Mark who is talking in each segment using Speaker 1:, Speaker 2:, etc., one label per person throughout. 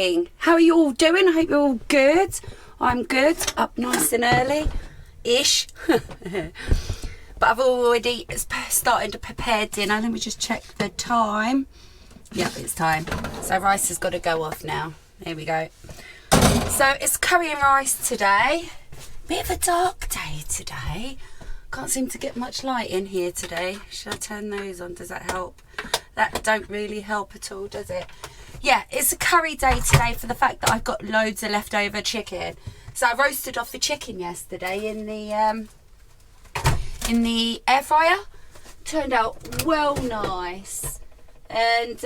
Speaker 1: morning. How are you all doing? I hope you're all good. I'm good. Up nice and early-ish. But I've already started to prepare dinner. Let me just check the time. Yep, it's time. So rice has got to go off now. There we go. So it's curry and rice today. Bit of a dark day today. Can't seem to get much light in here today. Should I turn those on? Does that help? That don't really help at all, does it? Yeah, it's a curry day today for the fact that I've got loads of leftover chicken. So I roasted off the chicken yesterday in the air fryer. Turned out well nice. And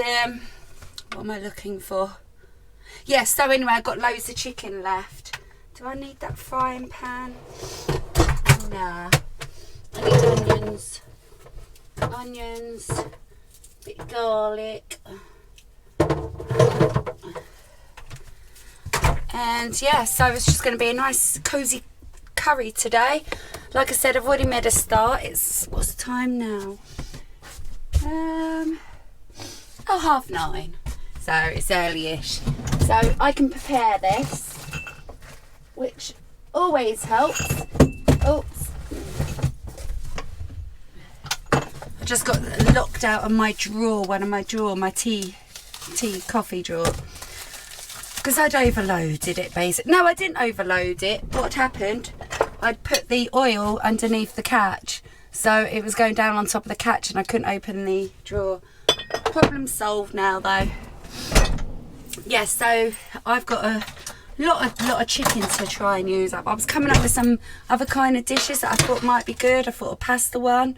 Speaker 1: what am I looking for? Yeah, so anyway, I've got loads of chicken left. Do I need that frying pan? Nah. I need onions, bit of garlic, and yeah, so it's just going to be a nice cosy curry today. Like I said, I've already made a start. What's the time now? 9:30, so it's early-ish, so I can prepare this, which always helps. Oops. I just got locked out of my drawer, my coffee drawer, because I'd overloaded it basically. No, I didn't overload it. What happened, I'd put the oil underneath the catch, so it was going down on top of the catch and I couldn't open the drawer. Problem solved now though. Yeah, so I've got a lot of chicken to try and use up. I was coming up with some other kind of dishes that I thought might be good. I thought a pasta one,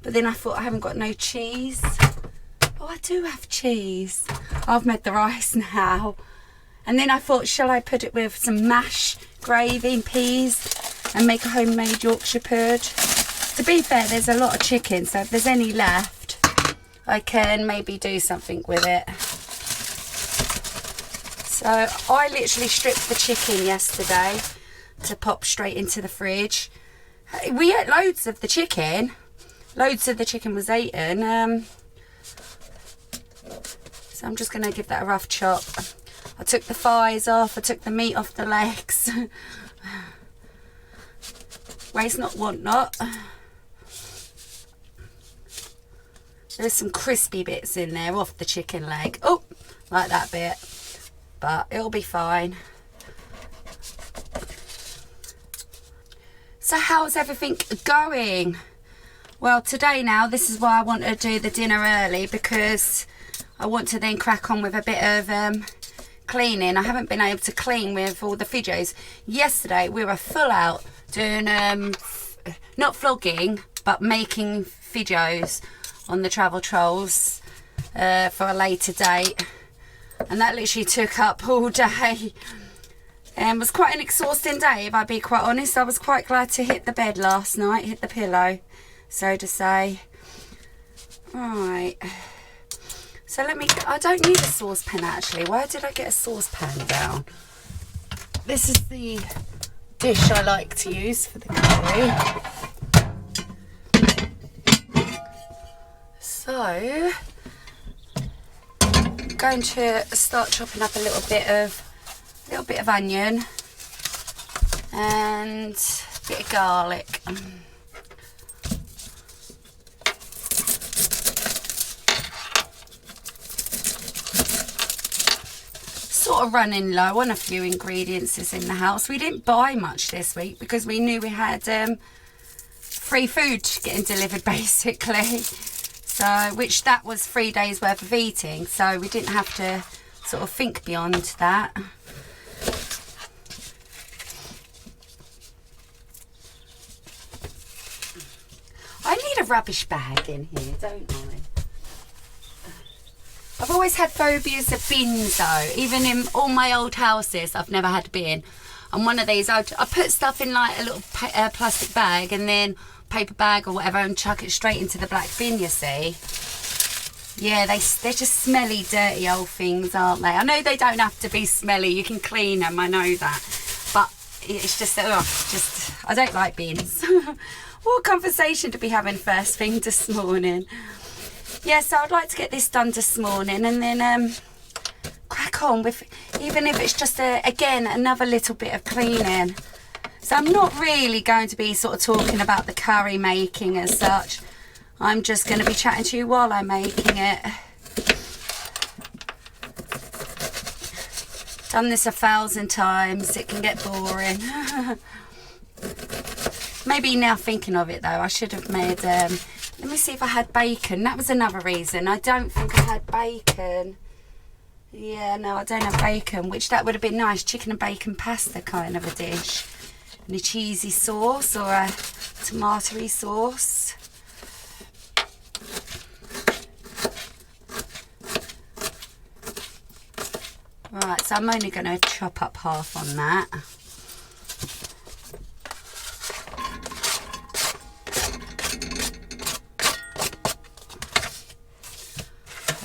Speaker 1: but then I thought I haven't got no cheese. Oh, I do have cheese. I've made the rice now. And then I thought, shall I put it with some mash gravy and peas and make a homemade Yorkshire purge? To be fair, there's a lot of chicken, so if there's any left, I can maybe do something with it. So I literally stripped the chicken yesterday to pop straight into the fridge. We ate loads of the chicken. Loads of the chicken was eaten. So I'm just going to give that a rough chop. I took the thighs off. I took the meat off the legs. Waste not, want not. There's some crispy bits in there off the chicken leg. Oh, like that bit. But it'll be fine. So how's everything going? Well, today now, this is why I want to do the dinner early, because I want to then crack on with a bit of cleaning. I haven't been able to clean with all the videos. Yesterday we were full out doing not vlogging but making videos on the travel trolls for a later date, and that literally took up all day and was quite an exhausting day, if I be quite honest. I was quite glad to hit the bed last night, hit the pillow, so to say. Right, so I don't need a saucepan actually. Where did I get a saucepan down? This is the dish I like to use for the curry. So I'm going to start chopping up a little bit of onion and a bit of garlic. Sort of running low on a few ingredients in the house. We didn't buy much this week because we knew we had free food getting delivered basically. So, which that was 3 days worth of eating, so we didn't have to sort of think beyond that. I need a rubbish bag in here, don't I? I've always had phobias of bins though. Even in all my old houses, I've never had a bin. And one of these, I put stuff in like a little plastic bag and then paper bag or whatever and chuck it straight into the black bin, you see. Yeah, they're just smelly, dirty old things, aren't they? I know they don't have to be smelly. You can clean them, I know that. But it's just, I don't like bins. What conversation to be having first thing this morning. Yeah, so I'd like to get this done this morning and then crack crack on with, even if it's just again another little bit of cleaning. So I'm not really going to be sort of talking about the curry making as such. I'm just going to be chatting to you while I'm making it. Done this 1,000 times, it can get boring. Maybe now thinking of it though, I should have made, let me see if I had bacon. That was another reason. I don't think I had bacon. Yeah, no, I don't have bacon, which that would have been nice. Chicken and bacon pasta kind of a dish. And a cheesy sauce or a tomatoey sauce. Right, so I'm only going to chop up half on that.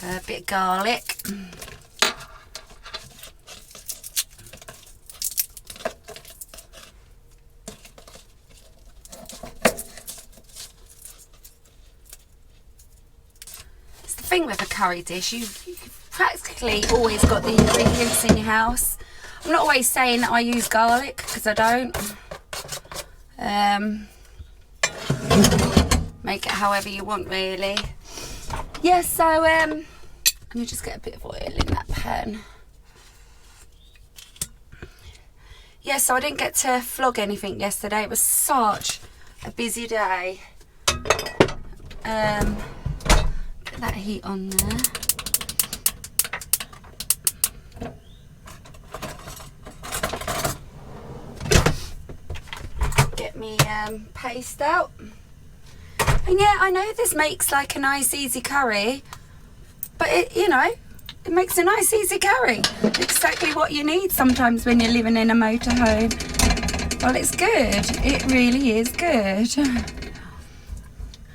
Speaker 1: A bit of garlic. It's the thing with a curry dish, you've practically always got the ingredients in your house. I'm not always saying that I use garlic, because I don't. Make it however you want, really. Yeah, so let me just get a bit of oil in that pan. Yeah, so I didn't get to vlog anything yesterday. It was such a busy day. Get that heat on there. Get me paste out. And yeah, I know this makes like a nice easy curry, but it, you know, it makes a nice easy curry. Exactly what you need sometimes when you're living in a motorhome. Well, it's good. It really is good.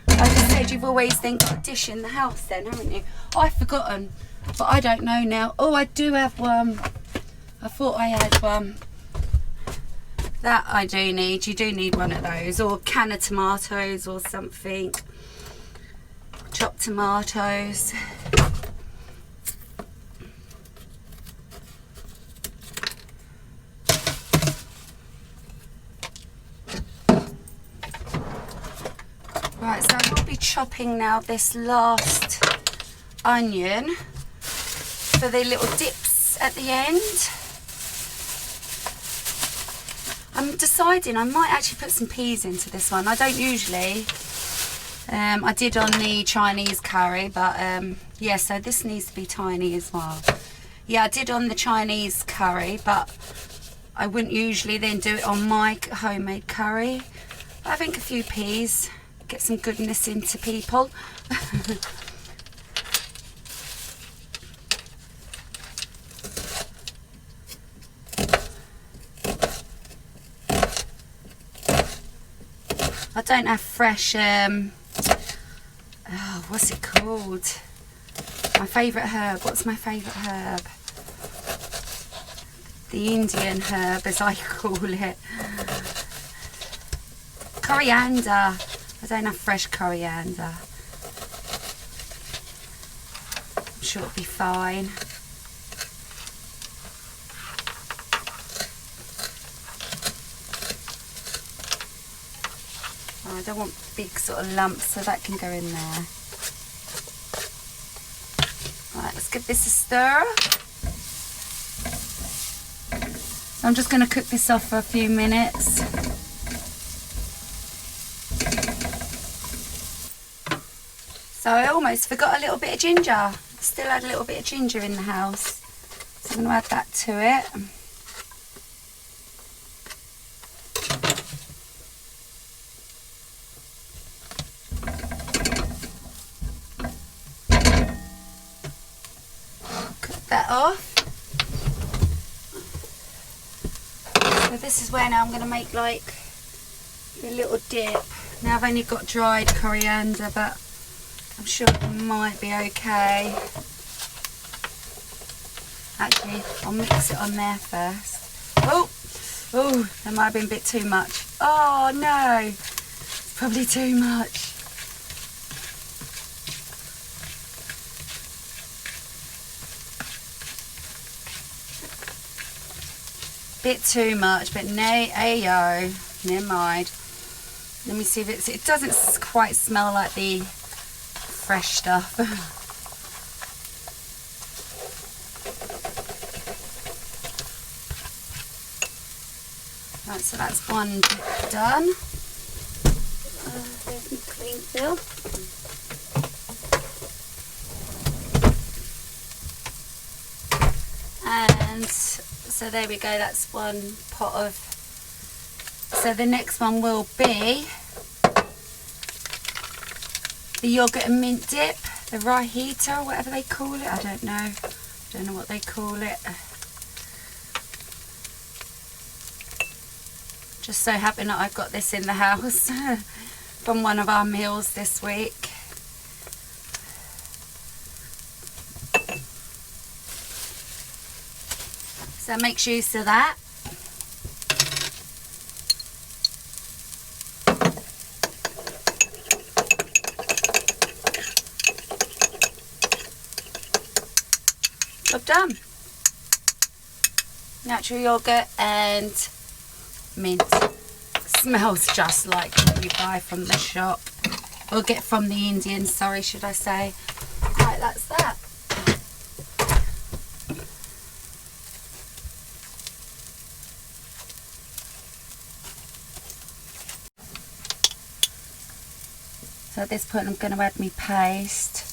Speaker 1: Like I said, you've always then got a dish in the house then, haven't you? Oh, I've forgotten, but I don't know now. Oh, I do have one. I thought I had one. That I do need. You do need one of those, or a can of tomatoes or something. Chopped tomatoes. Right, so I will be chopping now this last onion for the little dips at the end. I'm deciding I might actually put some peas into this one. I don't usually. I did on the Chinese curry, but yeah, so this needs to be tiny as well. Yeah, I did on the Chinese curry, but I wouldn't usually then do it on my homemade curry. But I think a few peas, get some goodness into people. I don't have fresh, oh, what's it called? My favourite herb. What's my favourite herb? The Indian herb, as I call it. Coriander. I don't have fresh coriander. I'm sure it'll be fine. I don't want big sort of lumps, so that can go in there. Right, let's give this a stir. I'm just going to cook this off for a few minutes. So I almost forgot a little bit of ginger. Still had a little bit of ginger in the house. So I'm going to add that to it. That off. So this is where now I'm going to make like a little dip. Now I've only got dried coriander, but I'm sure it might be okay. Actually, I'll mix it on there first. Oh, that might have been a bit too much. Oh no, it's probably too much. bit too much, but nay, ayo, never mind. Let me see if it doesn't quite smell like the fresh stuff. Right, so that's one done. There's my clean fill. And so there we go, that's one pot of. So the next one will be the yogurt and mint dip, the rajita, whatever they call it. I don't know what they call it. Just so happened that I've got this in the house from one of our meals this week. So make use of that. Job done. Natural yogurt and mint. Smells just like what you buy from the shop, or get from the Indians, sorry, should I say. Right, that's that. So at this point I'm going to add my paste.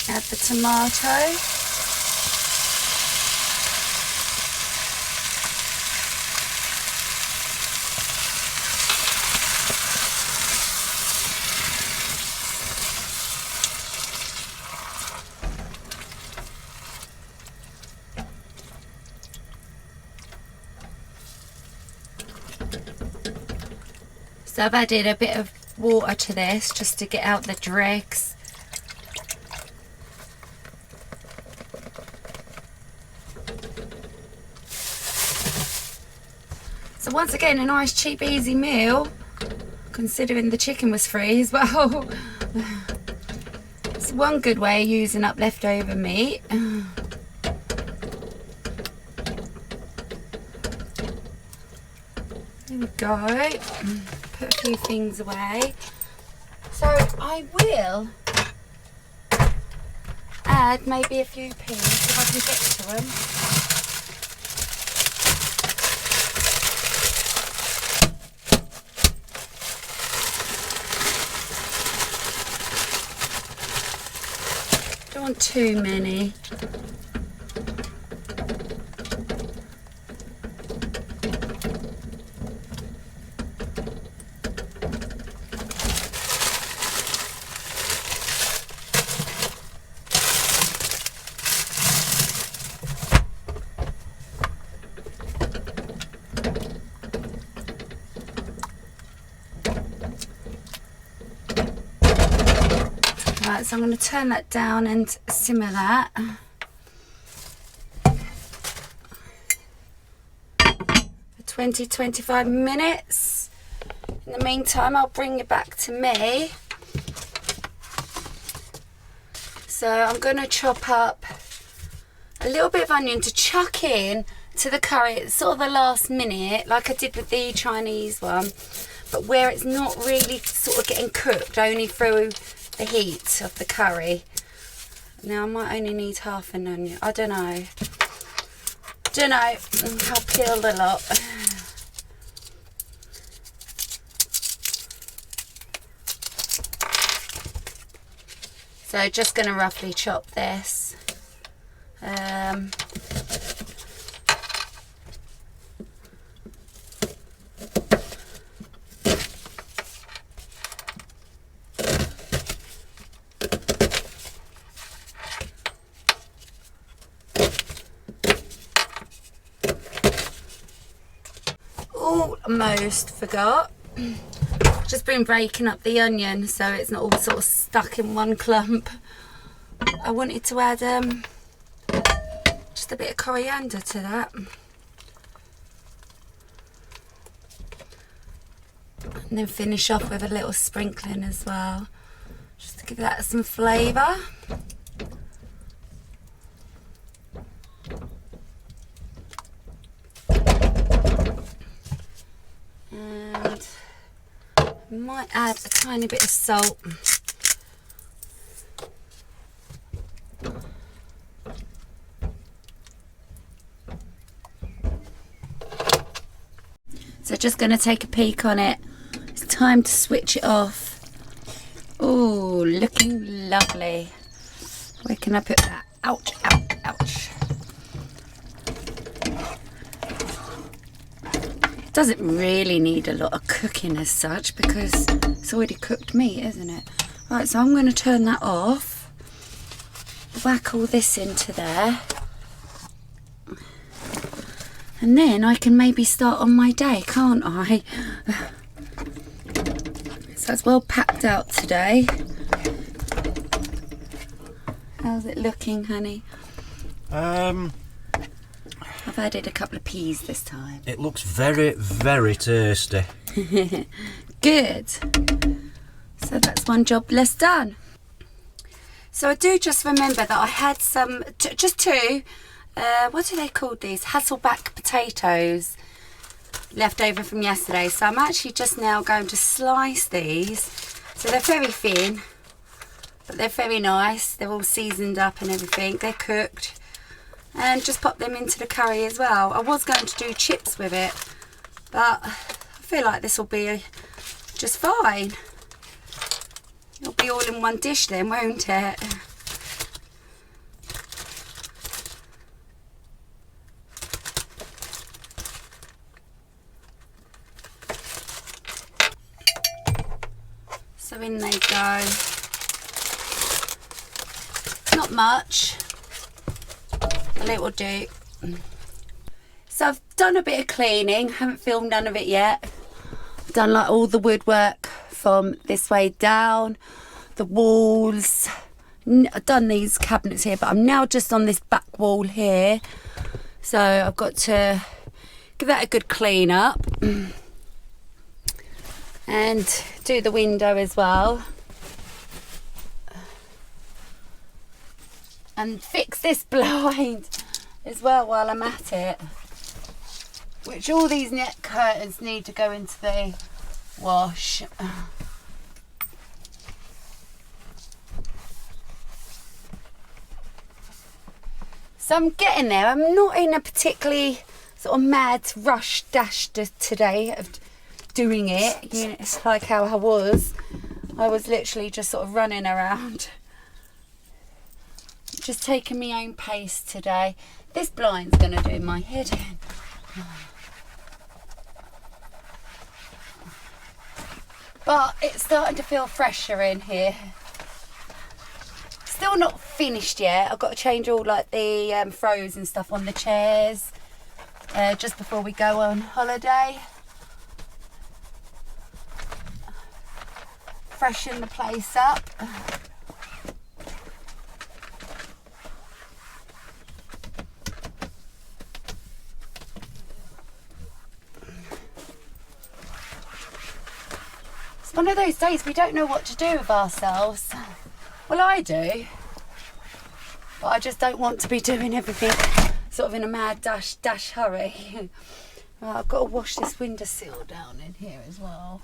Speaker 1: Add the tomato. So I've added a bit of water to this just to get out the dregs. So once again, a nice cheap easy meal, considering the chicken was free as well. It's one good way of using up leftover meat. There we go. Put a few things away. So I will add maybe a few peas if I can get to them. Don't want too many. Right, so I'm going to turn that down and simmer that. For 20-25 minutes. In the meantime, I'll bring it back to me. So I'm going to chop up a little bit of onion to chuck in to the curry. It's sort of the last minute, like I did with the Chinese one, but where it's not really sort of getting cooked, only through the heat of the curry. Now I might only need half an onion. I don't know. I'll peel a lot. So just going to roughly chop this. Almost forgot. Just been breaking up the onion so it's not all sort of stuck in one clump. I wanted to add just a bit of coriander to that. And then finish off with a little sprinkling as well, just to give that some flavour. And might add a tiny bit of salt. So just going to take a peek on it. It's time to switch it off. Oh, looking lovely. Where can I put that? Ouch, ouch, ouch. Doesn't really need a lot of cooking as such because it's already cooked meat, isn't it? Right, so I'm going to turn that off. Whack all this into there. And then I can maybe start on my day, can't I? So it's well packed out today. How's it looking, honey? I've added a couple of peas this time.
Speaker 2: It looks very, very tasty.
Speaker 1: Good. So that's one job less done. So I do just remember that I had some, just two, what are they called these? Hasselback potatoes left over from yesterday. So I'm actually just now going to slice these. So they're very thin, but they're very nice. They're all seasoned up and everything. They're cooked. And just pop them into the curry as well. I was going to do chips with it, but I feel like this will be just fine. It'll be all in one dish then, won't it? So in they go. Not much. A little do. So I've done a bit of cleaning, haven't filmed none of it yet. I've done like all the woodwork from this way down, the walls. I've done these cabinets here, but I'm now just on this back wall here. So I've got to give that a good clean up. And do the window as well. And fix this blind as well while I'm at it. Which all these net curtains need to go into the wash. So I'm getting there. I'm not in a particularly sort of mad rush dash today of doing it. You know, it's like how I was literally just sort of running around. Just taking my own pace today. This blind's going to do my head in. But it's starting to feel fresher in here. Still not finished yet. I've got to change all like the throws and stuff on the chairs just before we go on holiday. Freshen the place up. It's one of those days we don't know what to do with ourselves. Well, I do, but I just don't want to be doing everything sort of in a mad dash hurry. Right, I've got to wash this windowsill down in here as well.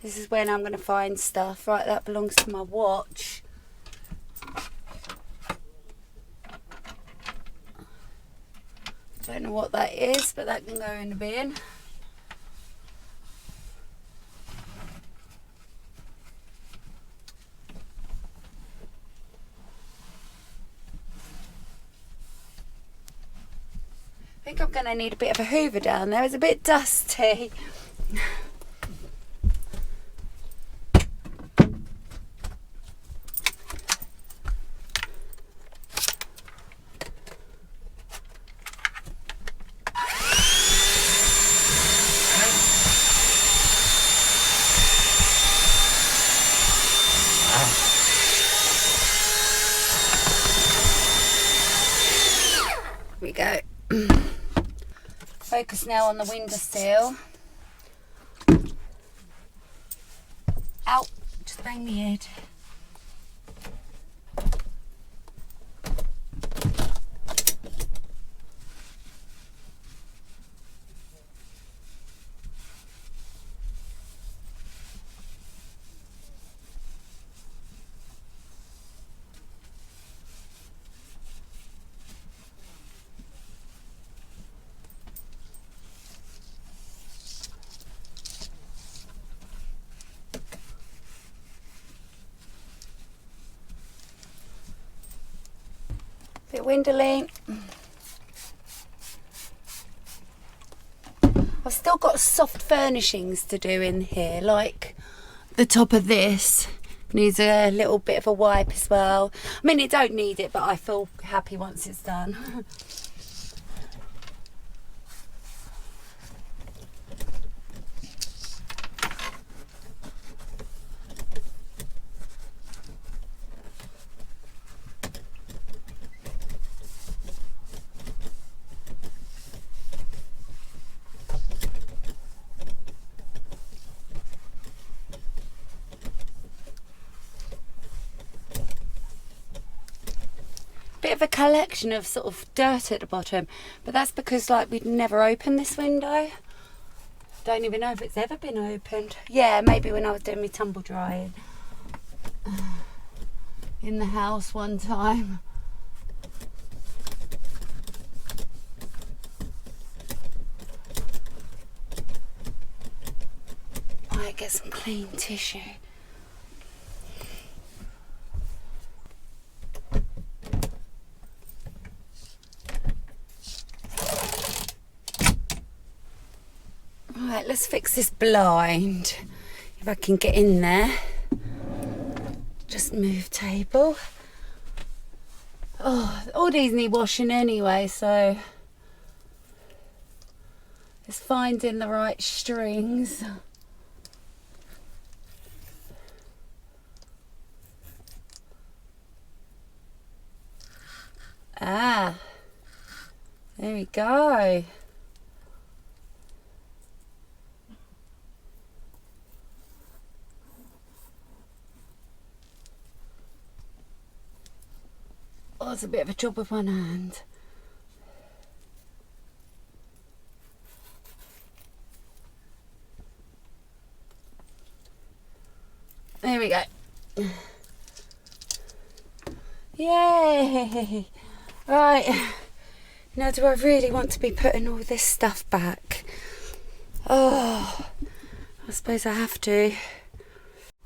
Speaker 1: This is when I'm going to find stuff. Right, that belongs to my watch. Don't know what that is, but that can go in the bin. I think I'm going to need a bit of a hoover down there. It's a bit dusty. Here we go. Focus now on the windowsill. Ow, just bang my head. Bit windowly. I've still got soft furnishings to do in here, like the top of this needs a little bit of a wipe as well. I mean, it don't need it, but I feel happy once it's done. Bit of a collection of sort of dirt at the bottom, but that's because like we'd never opened this window. Don't even know if it's ever been opened. Yeah, maybe when I was doing my tumble drying in the house one time. Might get some clean tissue. Right, let's fix this blind. If I can get in there. Just move table. Oh, all these need washing anyway, so it's finding the right strings. Ah, there we go. Oh, it's a bit of a job with one hand. There we go. Yay! Right. Now do I really want to be putting all this stuff back? Oh, I suppose I have to.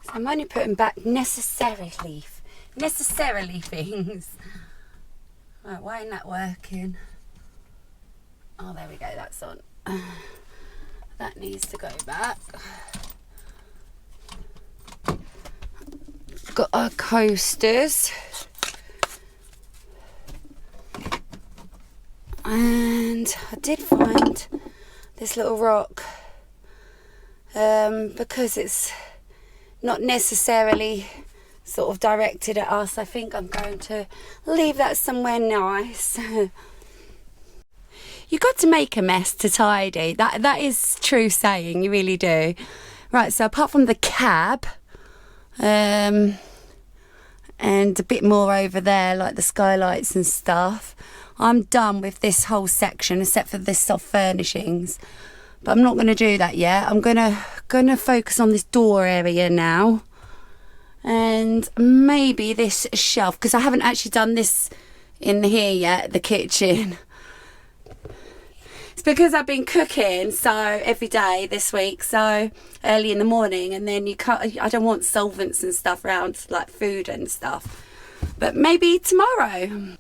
Speaker 1: So I'm only putting back necessarily things. Right, why ain't that working? Oh, there we go, that's on. That needs to go back. Got our coasters. And I did find this little rock because it's not necessarily sort of directed at us. I think I'm going to leave that somewhere nice. You got to make a mess to tidy. That is true saying, you really do. Right, so apart from the cab, and a bit more over there, like the skylights and stuff. I'm done with this whole section except for this soft furnishings, but I'm not going to do that yet. I'm gonna focus on this door area now, and maybe this shelf, because I haven't actually done this in here yet, the kitchen. It's because I've been cooking so every day this week, so early in the morning, and then I don't want solvents and stuff around, like food and stuff, but maybe tomorrow.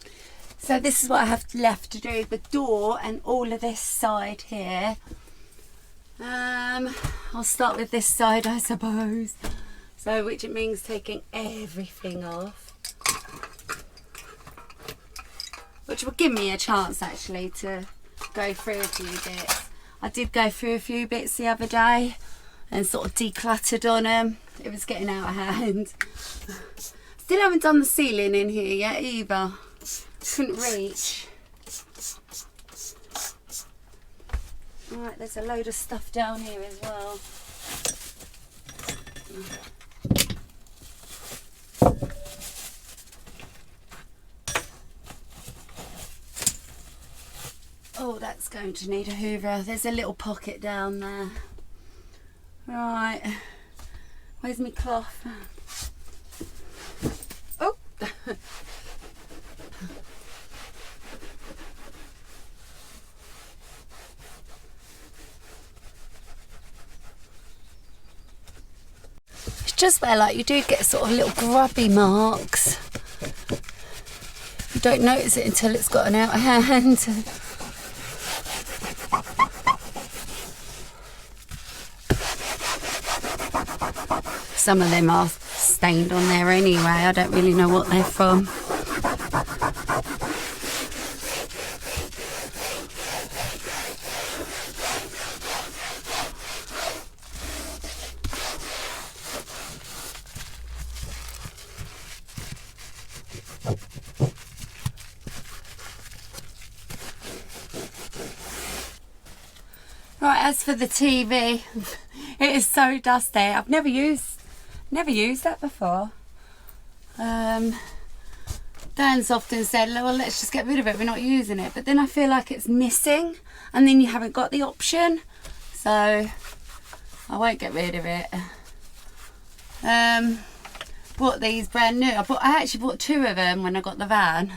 Speaker 1: So this is what I have left to do, the door and all of this side here. I'll start with this side, I suppose, so which it means taking everything off, which will give me a chance actually to go through a few bits. I did go through a few bits the other day and sort of decluttered on them. It was getting out of hand. Still haven't done the ceiling in here yet either. Couldn't reach. Right, there's a load of stuff down here as well. Oh, that's going to need a hoover. There's a little pocket down there. Right, where's my cloth? Oh! It's just where, like, you do get sort of little grubby marks. You don't notice it until it's gotten out of hand. Some of them are stained on there anyway. I don't really know what they're from. Right, as for the TV, it is so dusty. I've never used that before. Dan's often said, well, let's just get rid of it, we're not using it, but then I feel like it's missing and then you haven't got the option, so I won't get rid of it. Bought these brand new. I actually bought two of them when I got the van,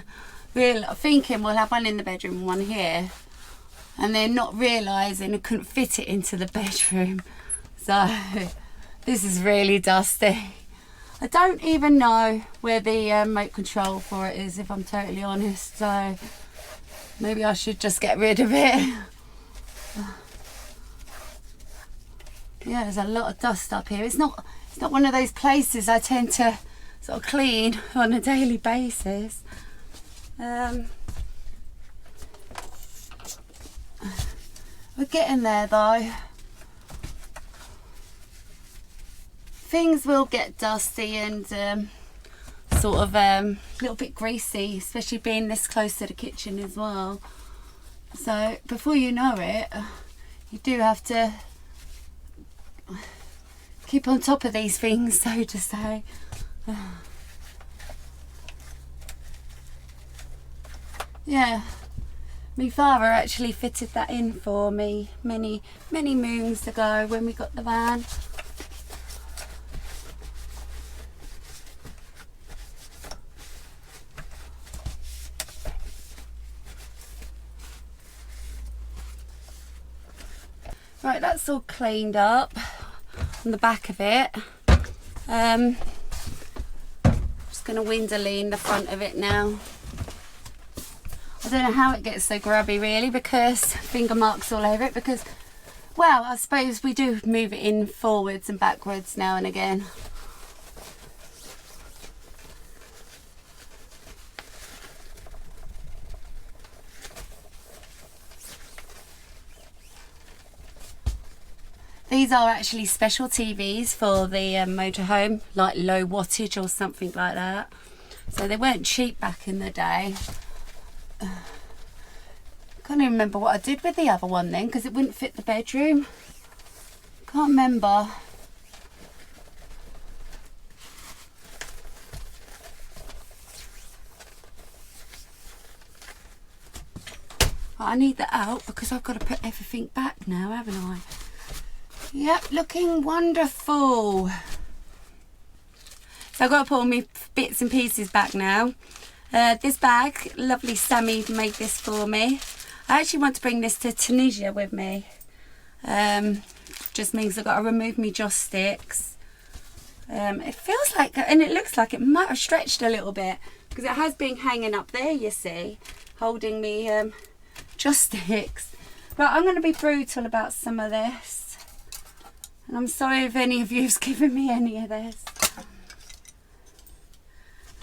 Speaker 1: thinking we'll have one in the bedroom and one here, and then not realising I couldn't fit it into the bedroom. So this is really dusty. I don't even know where the remote control for it is, if I'm totally honest, so maybe I should just get rid of it. Yeah, there's a lot of dust up here. It's not one of those places I tend to sort of clean on a daily basis. We're getting there though. Things will get dusty and sort of a little bit greasy, especially being this close to the kitchen as well. So before you know it, you do have to keep on top of these things, so to say. Yeah, my father actually fitted that in for me many moons ago when we got the van. Right, that's all cleaned up on the back of it. Just going to window lean the front of it now. I don't know how it gets so grubby really, because finger marks all over it, because, well, I suppose we do move it in forwards and backwards now and again. These are actually special TVs for the motorhome, like low wattage or something like that. So they weren't cheap back in the day. Can't even remember what I did with the other one then, because it wouldn't fit the bedroom. Can't remember. I need that out because I've got to put everything back now, haven't I? Yep, looking wonderful. So I've got to put all my bits and pieces back now. This bag, lovely Sammy made this for me. I actually want to bring this to Tunisia with me. Just means I've got to remove my joss sticks. It feels like, and it looks like it might have stretched a little bit because it has been hanging up there, you see, holding me joss sticks. But I'm going to be brutal about some of this. And I'm sorry if any of you've given me any of this.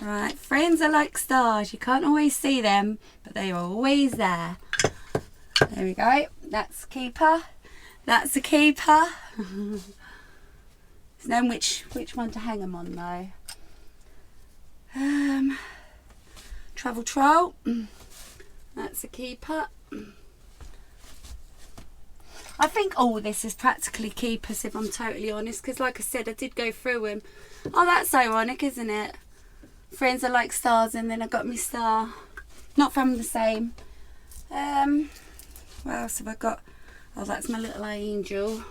Speaker 1: Right, friends are like stars. You can't always see them, but they are always there. There we go. That's a keeper. That's a keeper. There's no which one to hang them on though. Travel troll. That's a keeper. I think all this is practically keepers if I'm totally honest, because like I said, I did go through them. Oh, that's ironic, isn't it? Friends are like stars, and then I got my star. Not from the same. What else have I got? Oh, that's my little angel.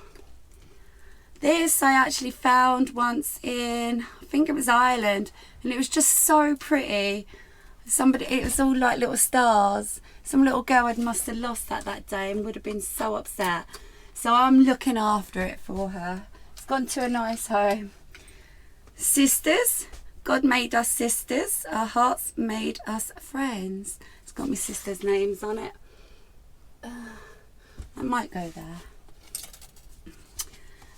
Speaker 1: This I actually found once in, I think it was Ireland, and it was just so pretty. It was all like little stars. Some little girl must have lost that day and would have been so upset. So I'm looking after it for her. It's gone to a nice home. Sisters. God made us sisters. Our hearts made us friends. It's got my sisters' names on it. I might go there.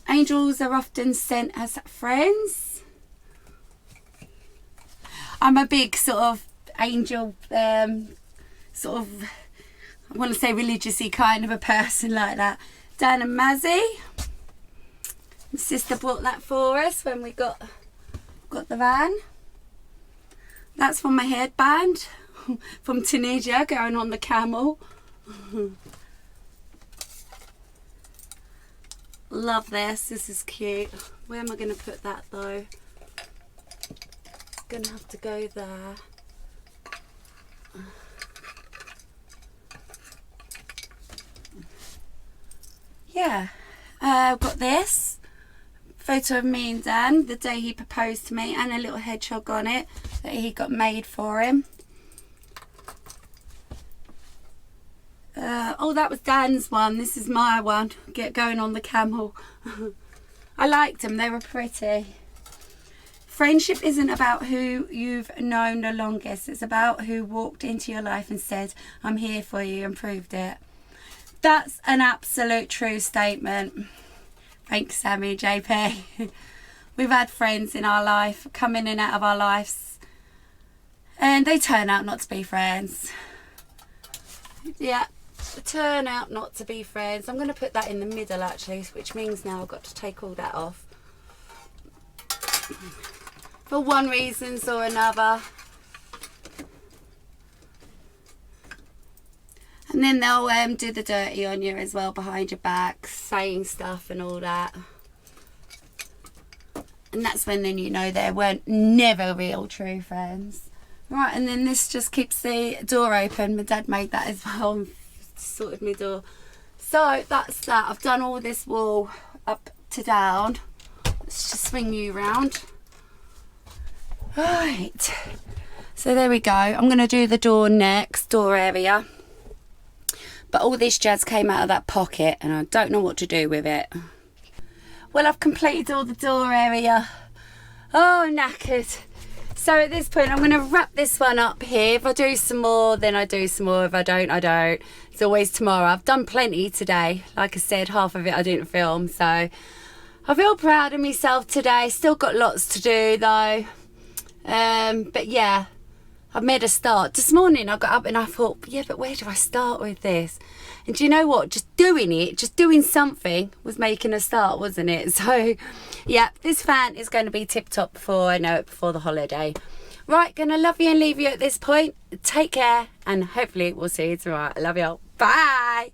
Speaker 1: Angels are often sent as friends. I'm a big sort of angel, sort of, I want to say religiously kind of a person like that. Dan and Mazzy. My sister bought that for us when we got the van. That's from my headband from Tunisia, going on the camel. Love this. This is cute. Where am I going to put that though? It's going to have to go there. Yeah, I've got this photo of me and Dan the day he proposed to me, and a little hedgehog on it that he got made for him. Oh, that was Dan's one. This is my one. Get going on the camel. I liked them. They were pretty. Friendship isn't about who you've known the longest. It's about who walked into your life and said, I'm here for you, and proved it. That's an absolute true statement. Thanks, Sammy, JP. We've had friends in our life come in and out of our lives, and they turn out not to be friends. Yeah, turn out not to be friends. I'm going to put that in the middle actually, which means now I've got to take all that off. For one reason or another. And then they'll do the dirty on you as well behind your back, saying stuff and all that. And that's when then you know they weren't never real true friends. Right, and then this just keeps the door open. My dad made that as well and sorted my door. So that's that. I've done all this wall up to down. Let's just swing you round. Right. So there we go. I'm going to do the door next, door area. But all this jazz came out of that pocket and I don't know what to do with it. Well, I've completed all the door area. Oh, I'm knackered. So at this point, I'm going to wrap this one up here. If I do some more, then I do some more. If I don't, I don't. It's always tomorrow. I've done plenty today. Like I said, half of it I didn't film. So I feel proud of myself today. Still got lots to do though. But yeah, I've made a start. This morning I got up and I thought, yeah, but where do I start with this? And do you know what? Just doing something was making a start, wasn't it? So yeah, this fan is going to be tip top before I know it, before the holiday. Right, gonna love you and leave you at this point. Take care and hopefully we'll see you tomorrow. I love you all. Bye.